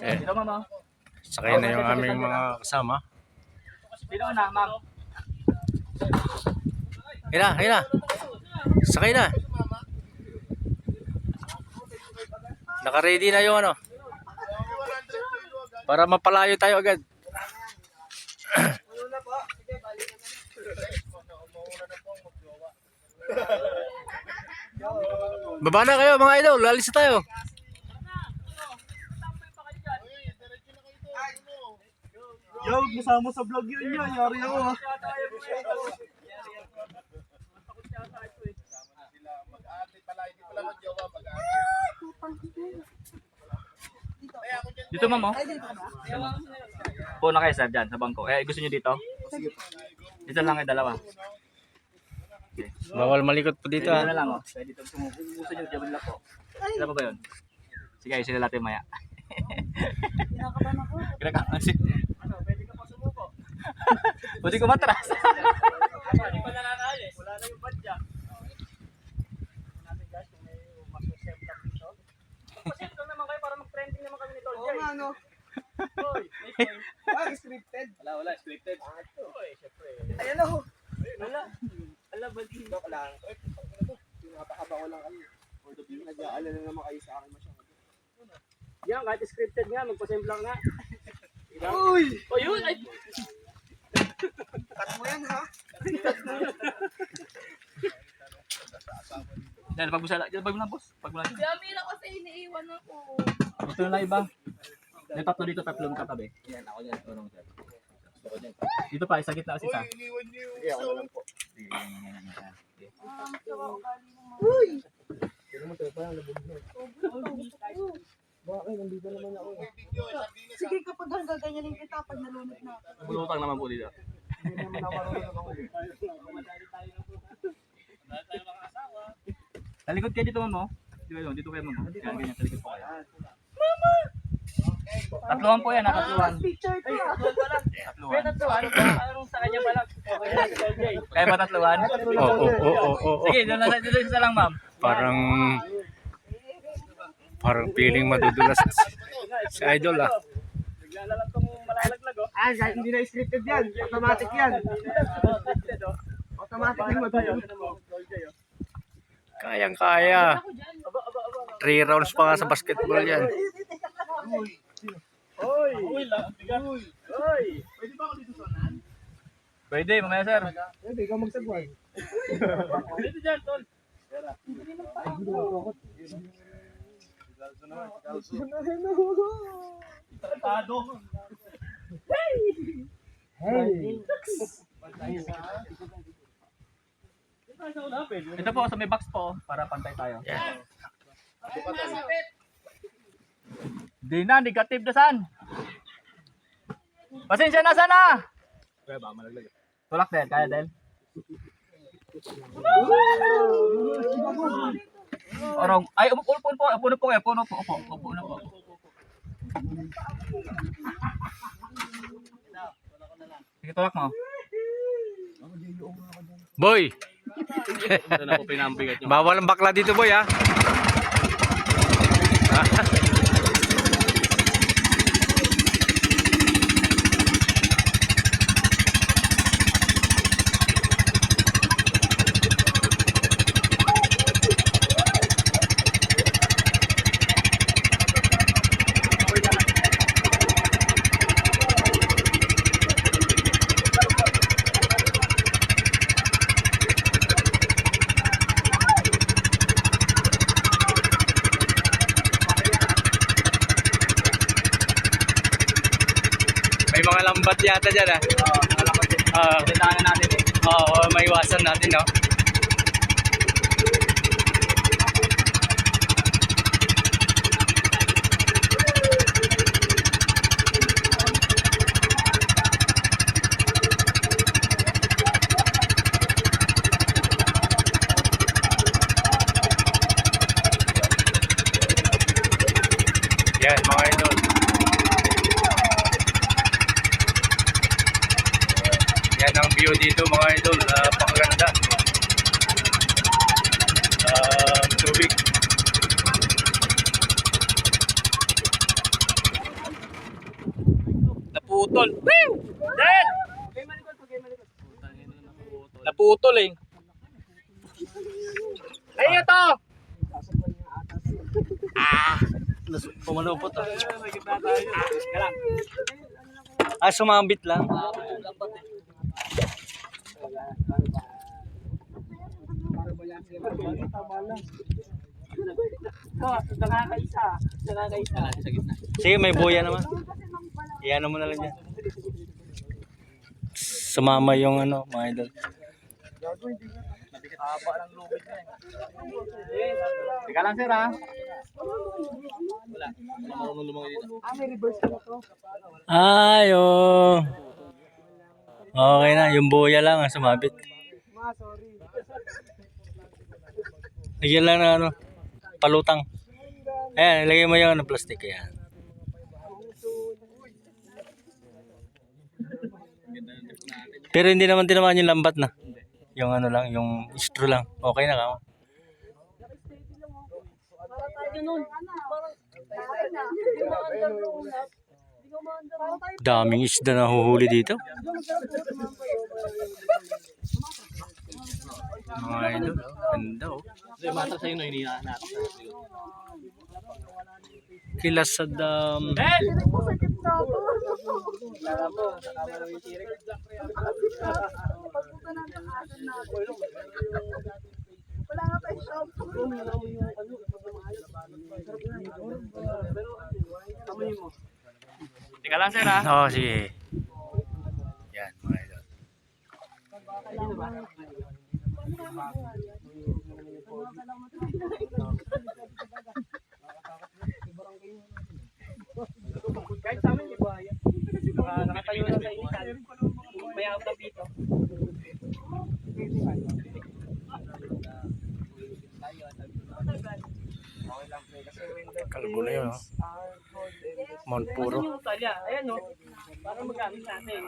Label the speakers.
Speaker 1: Dito, mama.
Speaker 2: Sakay na yung aming mga kasama.
Speaker 1: Dito na, ma'am.
Speaker 2: Hina. Sakay na. Naka-ready na yung ano. Para mapalayo tayo agad. Baba na kayo mga idol, lalis na tayo.
Speaker 3: Yo, masama sa vlog yun yun. Yari ako ha.
Speaker 1: Dito, ma'am. Oh. Puno kayo, sir, dyan, sa bangko. Gusto nyo dito? Dito lang kayo, dalawa. Okay.
Speaker 2: Bawal malikot po dito
Speaker 1: Dito
Speaker 2: ha.
Speaker 1: na lang, oh. Kaya dito, kung gusto nyo, dyan lang po. Sila pa ba yun? Sige, sila natin maya. Kinakabahan si... Pwede ka pa sumuko. Pwede ko matras. Hindi pa nakakali. Wala na yung badya. Natin guys, kung may mag-set lang dito. Mag-set lang naman kayo para mag-trending naman kami nito.
Speaker 3: Oo nga no.
Speaker 1: Hoy!
Speaker 3: Scripted.
Speaker 1: Wala, scripted. Hoy, syempre.
Speaker 3: Ayan o.
Speaker 1: Wala. Ala, bali.
Speaker 3: Joke lang. Napakaba ko lang kayo. Nag-aalala naman kayo sa akin masyado.
Speaker 1: Yan, kahit scripted nga, magpa-semblang nga.
Speaker 3: Uy!
Speaker 1: O yun, ay...
Speaker 3: Cut mo yan ha.
Speaker 1: Dahil pagbusala, pag mo lang boss. Pag mo lang.
Speaker 4: Damira kasi iniiwan ako.
Speaker 1: Ito na iba. May tatlo dito, tatlong katabi. Yan, ako dyan. Tulong dyan. Dito pa, isa gitna kasi isa.
Speaker 3: Sige, ako na lang po.
Speaker 4: Uy!
Speaker 3: Bakit? Nandito naman ako.
Speaker 4: Sige, kapag hanggang ganyanin kita, pag nalunod na ako.
Speaker 1: Bulutang naman po dito.
Speaker 3: Hindi naman ako marunong ako.
Speaker 1: Talikod kayo dito, mamo. Dito kayo, mamo. Yan, ganyan, talikod po kayo. Tatluhan po yan, tatluhan.
Speaker 4: Picture ko.
Speaker 1: Tatluhan. Anong sa kanya pala? Kaya ba tatluhan?
Speaker 2: Oo.
Speaker 1: Sige, dito isa lang, ma'am.
Speaker 2: Parang feeling madudulas si idol ah.
Speaker 1: Naglalalap kong malalaglag, oh.
Speaker 3: Ah, kahit hindi na scripted yan. Automatic yan. Automatic yung matulog.
Speaker 2: Kayang-kaya. 3 rounds pa nga sa basketball yan.
Speaker 1: Hoy! Uy, bigat. Hoy! Pwede ba ako dito sonan? Pwede, mamaya sir.
Speaker 3: Pwede, ikaw magsagwan.
Speaker 1: Dito dyan, tol. Tratado.
Speaker 3: Hey!
Speaker 1: Ito po, sa may box po, para pantay tayo.
Speaker 2: Yan.
Speaker 1: Di na, negative na san. Pasensya na sana. Kaya ba, malaglag. Tulak din, kaya din. Orong, ay, upo po kayo, upo na po. Sige, tulak mo.
Speaker 2: Boy!
Speaker 1: Ito na po pinambigat nyo.
Speaker 2: Bawal ang bakla dito boy ah. May mga lambat yata dyan ah.
Speaker 1: Tindahan natin eh.
Speaker 2: Oo, may iwasan natin no. Yan mga idol. Yan ang view dito mga idol, napakaganda. Tubig. naputol. Woo! Dad! Naputol eh. Ay, ito! Pumalupot ah. Sumambit lang. Sige, may buya naman. Iyan mo na lang yan. Sumama yung ano, mga idol.
Speaker 1: Teka lang sir ha.
Speaker 4: May reverse na to.
Speaker 2: Ay, oh. Okay na, yung buya lang ang sumabit.
Speaker 4: Sorry.
Speaker 2: Lagyan lang na ano, palutang. Ayan, ilagay mo yung ano, plastic. Ayan. Pero hindi naman tinamaan yung lambat na. Yung ano lang, yung straw lang. Okay na ka. Daming isda na huhuli dito. Mga idol, ganda oh. Kila sa dam.
Speaker 4: Pagpunta natin ang asan natin. Wala nga tayo shop.
Speaker 1: Teka lang sir ha.
Speaker 2: Oo, sige. Yan, mga idol.
Speaker 3: Kahit sa amin, di ba? Nakatayo na sa initan. May out na dito.
Speaker 2: Kalbo na yun, oh. Mount Puro.
Speaker 3: Ayan, no? Para magamit natin.